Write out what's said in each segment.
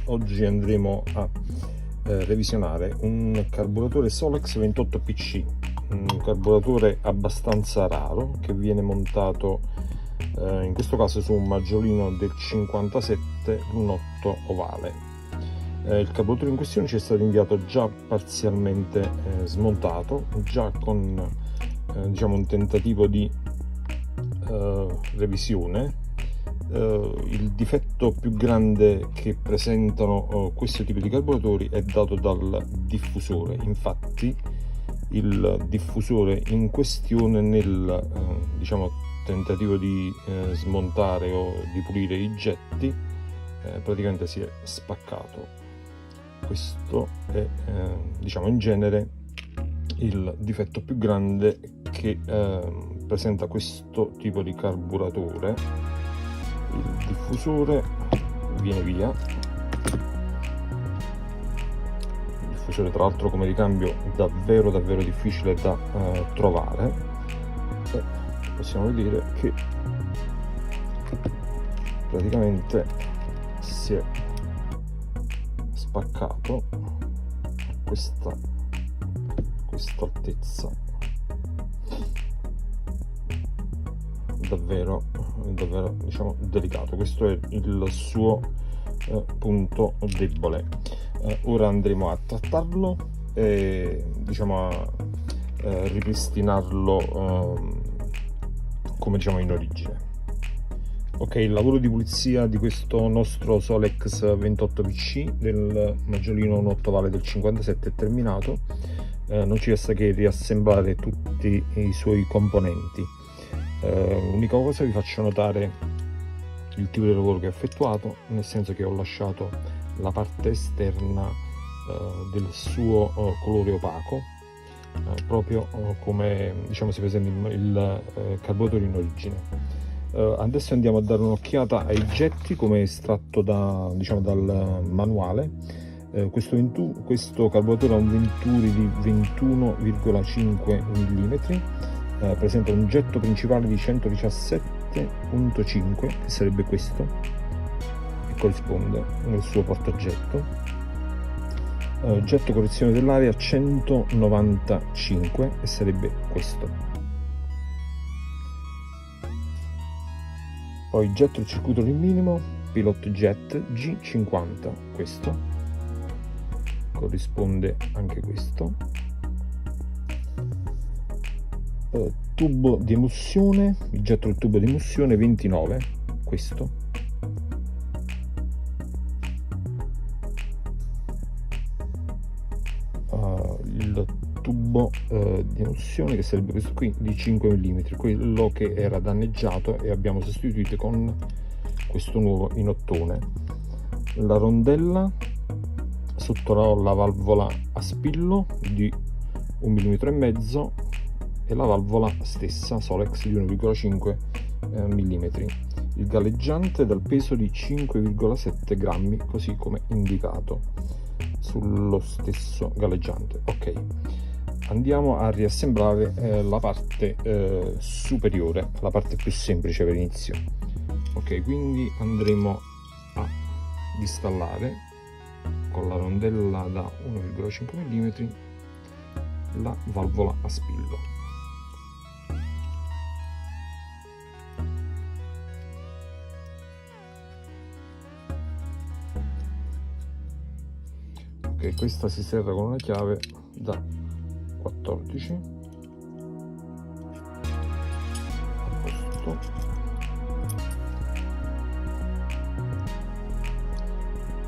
oggi andremo a revisionare un carburatore Solex 28PC, un carburatore abbastanza raro che viene montato in questo caso su un maggiolino del 57 lunotto ovale. Il carburatore in questione ci è stato inviato già parzialmente smontato, già con diciamo un tentativo di revisione. Il difetto più grande che presentano questo tipo di carburatori è dato dal diffusore. Infatti il diffusore in questione nel diciamo tentativo di smontare o di pulire i getti praticamente si è spaccato. Questo è diciamo in genere il difetto più grande che presenta questo tipo di carburatore. Il diffusore viene via, il diffusore tra l'altro come ricambio davvero difficile da trovare, e possiamo vedere che praticamente si è spaccato a questa altezza, davvero diciamo delicato. Questo è il suo punto debole. Ora andremo a trattarlo e diciamo a ripristinarlo come diciamo in origine. Ok, il lavoro di pulizia di questo nostro Solex 28PC del maggiolino lunotto ovale del 57 è terminato. Non ci resta che riassemblare tutti i suoi componenti. L'unica cosa, vi faccio notare il tipo di lavoro che ho effettuato, nel senso che ho lasciato la parte esterna del suo colore opaco, proprio come diciamo si presenta il carburatore in origine. Adesso andiamo a dare un'occhiata ai getti come estratto diciamo dal manuale. Questo carburatore ha un venturi di 21,5 mm. Presenta un getto principale di 117,5, che sarebbe questo, e corrisponde nel suo portagetto. Getto correzione dell'aria 195, e sarebbe questo. Poi getto del circuito di minimo Pilot Jet G50, questo corrisponde anche questo. Tubo di emulsione, il getto del tubo di emulsione 29, questo. Il tubo di emulsione, che sarebbe questo qui, di 5 mm, quello che era danneggiato, e abbiamo sostituito con questo nuovo in ottone. La rondella sotto la valvola a spillo di 1,5 mm e la valvola stessa Solex di 1,5 mm. Il galleggiante dal peso di 5,7 grammi, così come indicato sullo stesso galleggiante. Ok, andiamo a riassemblare la parte superiore, la parte più semplice per inizio. Ok, quindi andremo a installare con la rondella da 1,5 mm la valvola a spillo. Ok, questa si serra con una chiave da 14. A posto.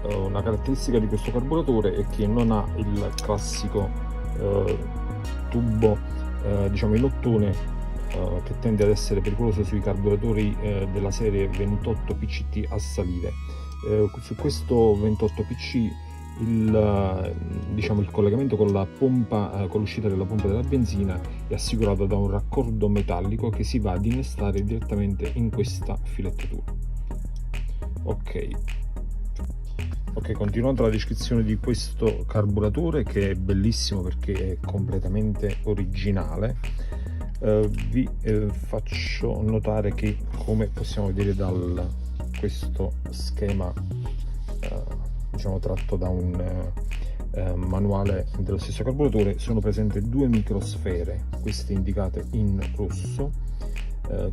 Una caratteristica di questo carburatore è che non ha il classico tubo diciamo in ottone che tende ad essere pericoloso sui carburatori della serie 28 PCT a salire. Su questo 28 PC diciamo il collegamento con la pompa, con l'uscita della pompa della benzina, è assicurato da un raccordo metallico che si va ad innestare direttamente in questa filettatura. Ok, continuando la descrizione di questo carburatore, che è bellissimo perché è completamente originale, vi faccio notare che, come possiamo vedere da questo schema diciamo tratto da un manuale dello stesso carburatore, sono presenti due microsfere, queste indicate in rosso,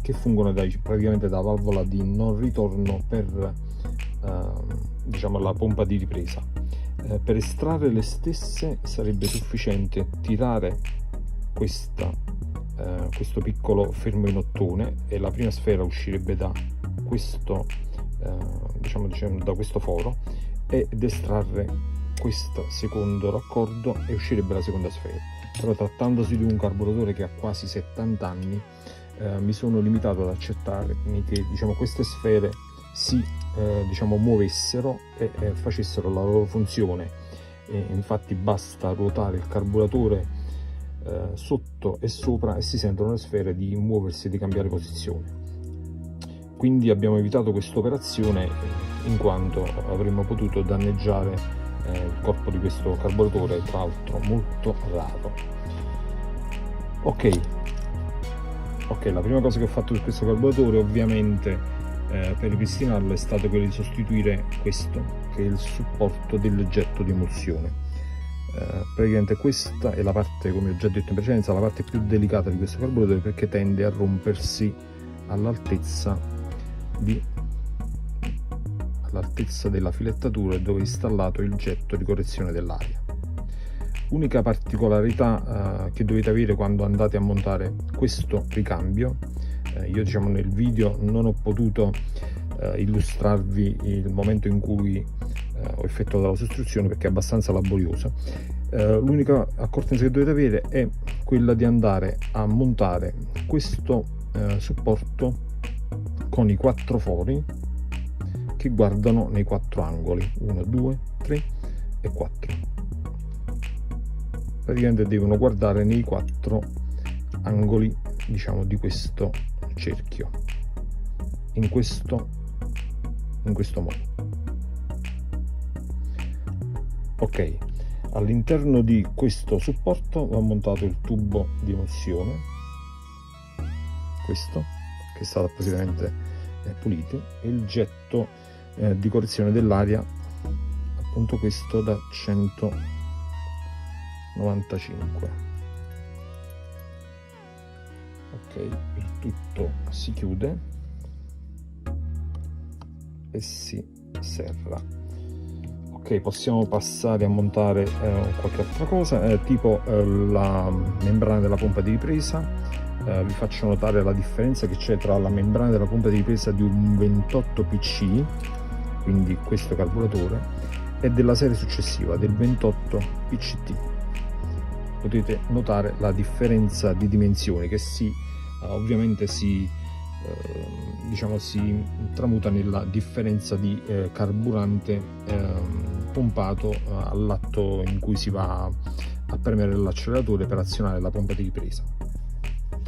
che fungono praticamente da valvola di non ritorno per diciamo la pompa di ripresa. Per estrarre le stesse sarebbe sufficiente tirare questo piccolo fermo in ottone, e la prima sfera uscirebbe da questo diciamo da questo foro, ed estrarre questo secondo raccordo e uscirebbe la seconda sfera. Però trattandosi di un carburatore che ha quasi 70 anni, mi sono limitato ad accettare che diciamo queste sfere si diciamo muovessero e facessero la loro funzione. Infatti basta ruotare il carburatore sotto e sopra e si sentono le sfere di muoversi e di cambiare posizione. Quindi abbiamo evitato questa operazione, in quanto avremmo potuto danneggiare il corpo di questo carburatore, tra l'altro molto raro. Ok, la prima cosa che ho fatto su questo carburatore, ovviamente per ripristinarlo, è stato quello di sostituire questo, che è il supporto del getto di emulsione. Praticamente questa è la parte, come ho già detto in precedenza, la parte più delicata di questo carburatore, perché tende a rompersi all'altezza della filettatura dove è installato il getto di correzione dell'aria. Unica particolarità che dovete avere quando andate a montare questo ricambio, io diciamo nel video non ho potuto illustrarvi il momento in cui ho effettuato la sostituzione perché è abbastanza laboriosa. L'unica accortezza che dovete avere è quella di andare a montare questo supporto con i 4 fori che guardano nei 4 angoli, 1, 2, 3 e 4. Praticamente devono guardare nei 4 angoli, diciamo, di questo cerchio, in questo modo. Ok, all'interno di questo supporto va montato il tubo di emulsione, questo, che è stato appositamente pulito, e il getto di correzione dell'aria, appunto questo da 195. Ok, il tutto si chiude e si serra. Ok, possiamo passare a montare qualche altra cosa, tipo la membrana della pompa di ripresa. Vi faccio notare la differenza che c'è tra la membrana della pompa di ripresa di un 28 PC, quindi questo carburatore, e della serie successiva del 28 PCT. Potete notare la differenza di dimensioni che ovviamente si tramuta nella differenza di carburante pompato all'atto in cui si va a premere l'acceleratore per azionare la pompa di ripresa.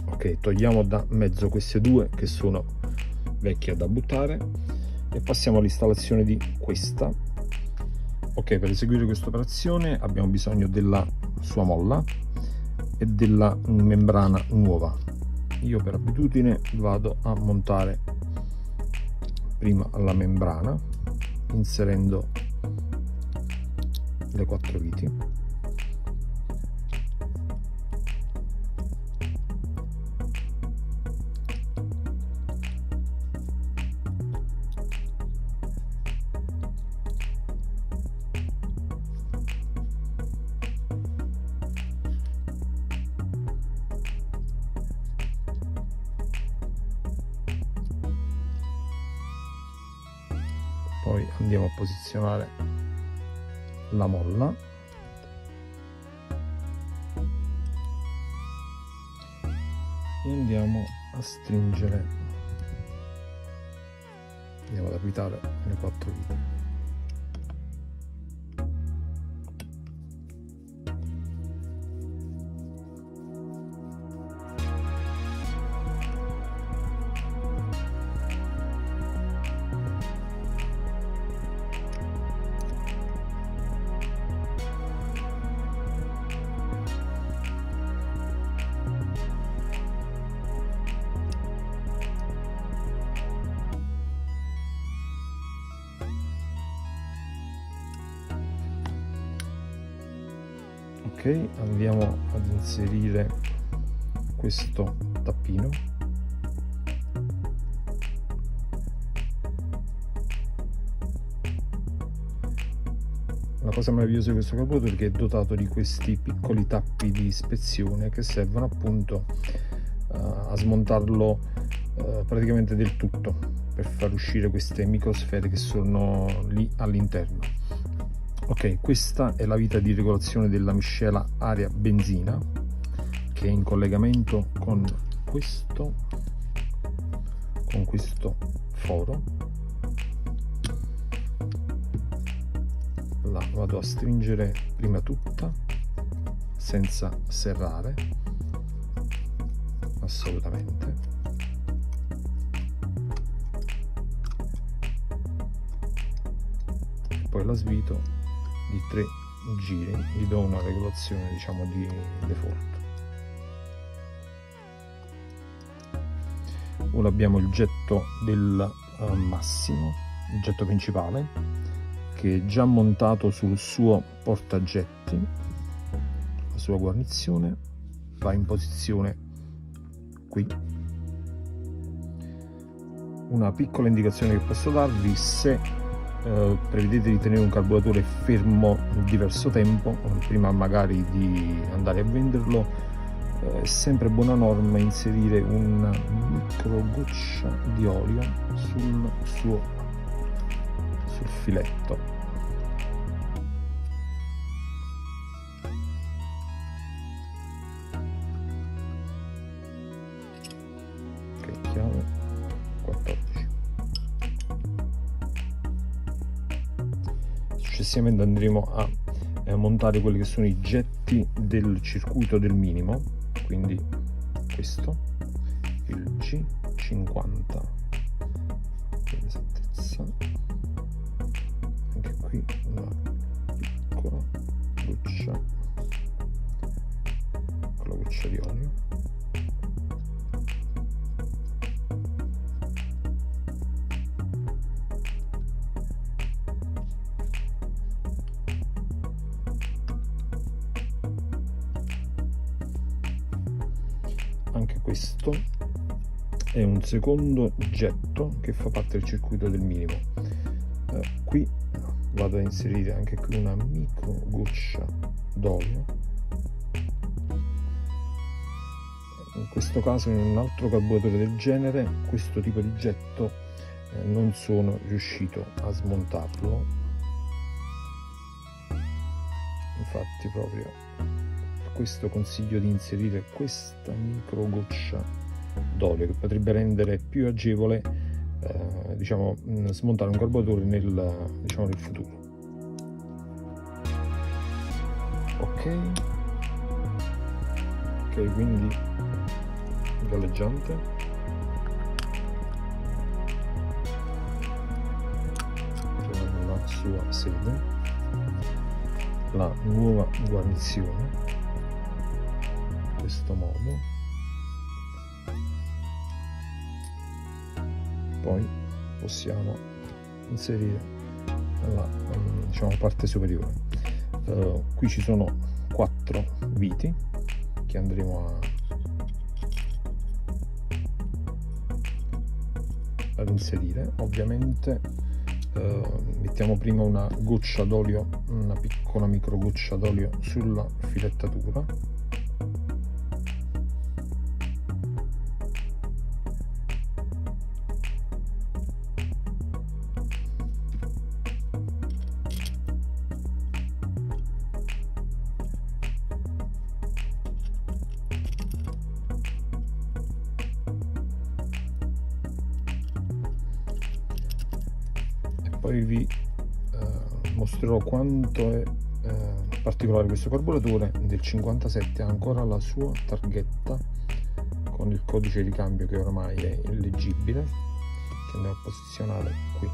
Ok, togliamo da mezzo queste due che sono vecchie da buttare e passiamo all'installazione di questa. Ok, per eseguire questa operazione abbiamo bisogno della sua molla e della membrana nuova. Io per abitudine vado a montare prima la membrana inserendo le 4 viti. Poi andiamo a posizionare la molla e andiamo a stringere, andiamo ad avvitare le 4 viti. Ok, andiamo ad inserire questo tappino. La cosa meravigliosa di questo carburatore è che è dotato di questi piccoli tappi di ispezione che servono appunto a smontarlo praticamente del tutto, per far uscire queste microsfere che sono lì all'interno. Ok, questa è la vita di regolazione della miscela aria-benzina, che è in collegamento con questo foro. La vado a stringere prima tutta senza serrare assolutamente, e poi la svito di 3 giri, gli do una regolazione diciamo di default. Ora abbiamo il getto del massimo, il getto principale, che è già montato sul suo portagetti, la sua guarnizione va in posizione qui. Una piccola indicazione che posso darvi: se prevedete di tenere un carburatore fermo diverso tempo, prima magari di andare a venderlo, è sempre buona norma inserire una micro goccia di olio sul filetto. Ok, chiave 14. Successivamente andremo a montare quelli che sono i getti del circuito del minimo, quindi questo, il G50 per esattezza, anche qui una piccola goccia con la goccia di olio. Anche questo è un secondo getto che fa parte del circuito del minimo. Qui vado a inserire anche qui una micro goccia d'olio. In questo caso, in un altro carburatore del genere, questo tipo di getto non sono riuscito a smontarlo, infatti proprio per questo consiglio di inserire questa micro goccia d'olio, che potrebbe rendere più agevole diciamo smontare un carburatore nel futuro. Ok, quindi galleggiante, la sua sede, la nuova guarnizione in questo modo, poi possiamo inserire la parte superiore. Qui ci sono 4 viti che andremo ad inserire. Ovviamente mettiamo prima una goccia d'olio, una piccola micro goccia d'olio sulla filettatura, poi vi mostrerò quanto è particolare questo carburatore. Del 57 ha ancora la sua targhetta con il codice di cambio che oramai è illeggibile, che andiamo a posizionare qui.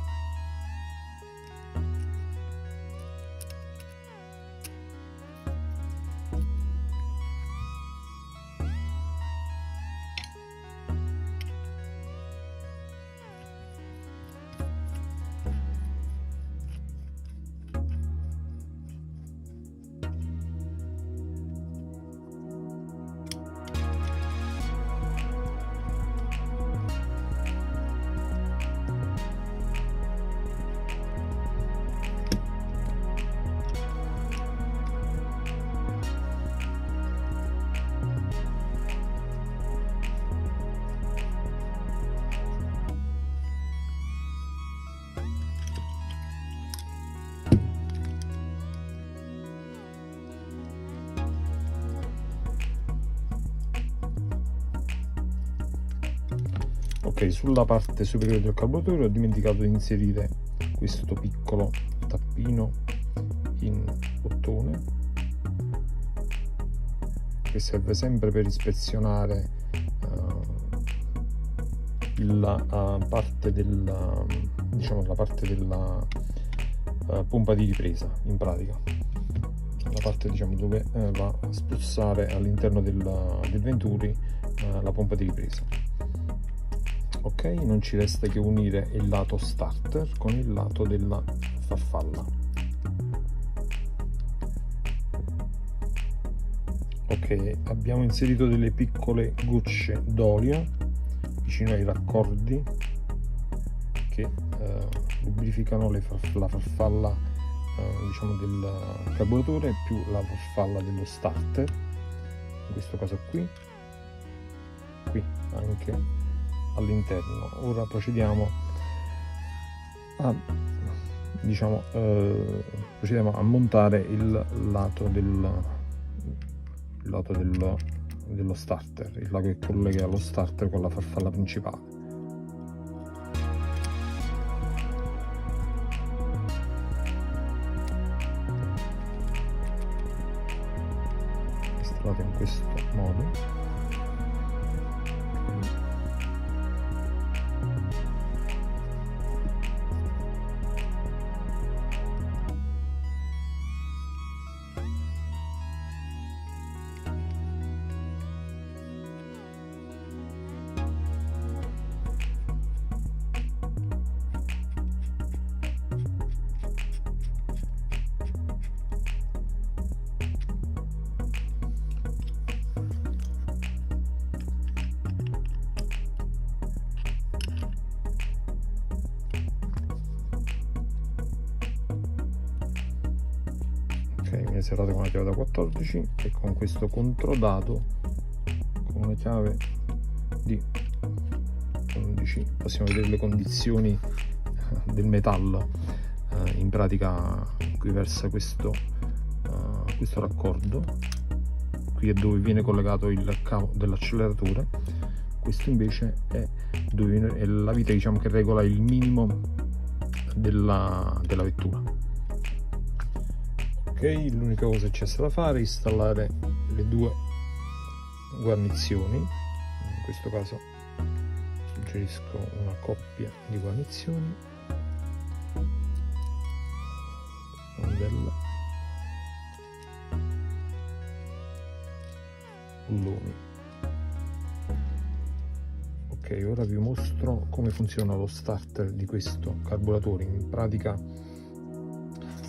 Ok, sulla parte superiore del carburatore ho dimenticato di inserire questo piccolo tappino in ottone che serve sempre per ispezionare la parte della, diciamo, la parte della pompa di ripresa, in pratica la parte, diciamo, dove va a spruzzare all'interno del venturi la pompa di ripresa. Ok, non ci resta che unire il lato starter con il lato della farfalla. Ok, abbiamo inserito delle piccole gocce d'olio vicino ai raccordi che lubrificano la farfalla diciamo del carburatore più la farfalla dello starter, in questo caso qui anche all'interno. Ora procediamo a, diciamo, procediamo a montare il lato dello starter, il lato che collega lo starter con la farfalla principale. Installato in questo modo. Viene serrato con una chiave da 14 e con questo controdato con una chiave di 11 possiamo vedere le condizioni del metallo, in pratica qui versa questo raccordo, qui è dove viene collegato il cavo dell'acceleratore, questo invece è dove è la vite, diciamo, che regola il minimo della vettura. Ok, l'unica cosa che c'è da fare è installare le due guarnizioni. In questo caso suggerisco una coppia di guarnizioni, rondelle, bulloni. Ok, ora vi mostro come funziona lo starter di questo carburatore. In pratica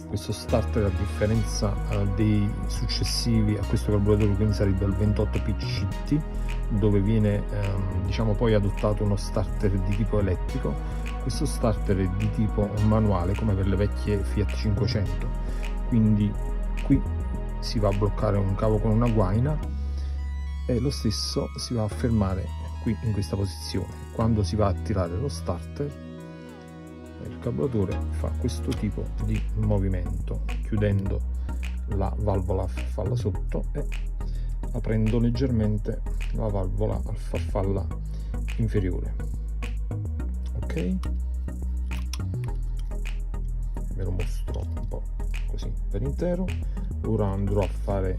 questo starter, a differenza dei successivi a questo carburatore, quindi sarebbe il 28 PCT, dove viene diciamo poi adottato uno starter di tipo elettrico, questo starter è di tipo manuale come per le vecchie Fiat 500, quindi qui si va a bloccare un cavo con una guaina e lo stesso si va a fermare qui in questa posizione. Quando si va a tirare lo starter, il carburatore fa questo tipo di movimento, chiudendo la valvola a farfalla sotto e aprendo leggermente la valvola a farfalla inferiore. Ok, ve lo mostro un po' così per intero. Ora andrò a fare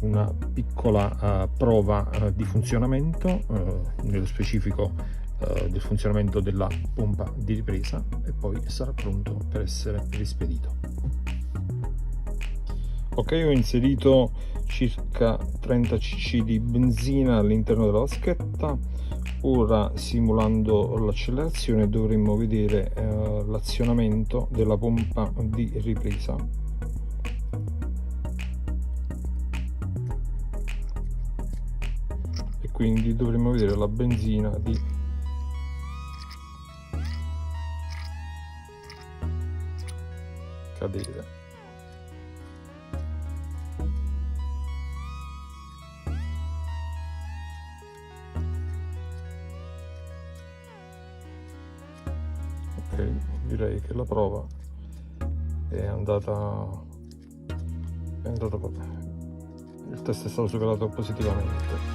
una piccola prova di funzionamento, nello specifico del funzionamento della pompa di ripresa, e poi sarà pronto per essere rispedito. Ok, ho inserito circa 30 cc di benzina all'interno della vaschetta. Ora, simulando l'accelerazione, dovremmo vedere l'azionamento della pompa di ripresa. E quindi dovremmo vedere la benzina di cadere. Ok, direi che la prova è andata il test è stato superato positivamente.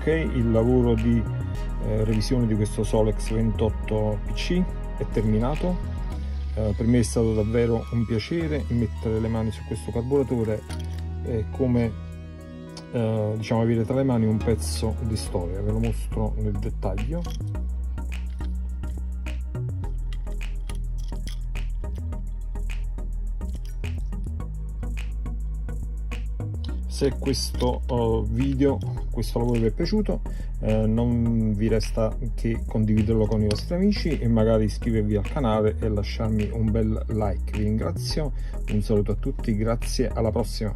Ok, il lavoro di revisione di questo Solex 28 PC è terminato. Per me è stato davvero un piacere mettere le mani su questo carburatore e come diciamo avere tra le mani un pezzo di storia. Ve lo mostro nel dettaglio. Se questo questo lavoro vi è piaciuto, non vi resta che condividerlo con i vostri amici e magari iscrivervi al canale e lasciarmi un bel like. Vi ringrazio, un saluto a tutti, grazie, alla prossima.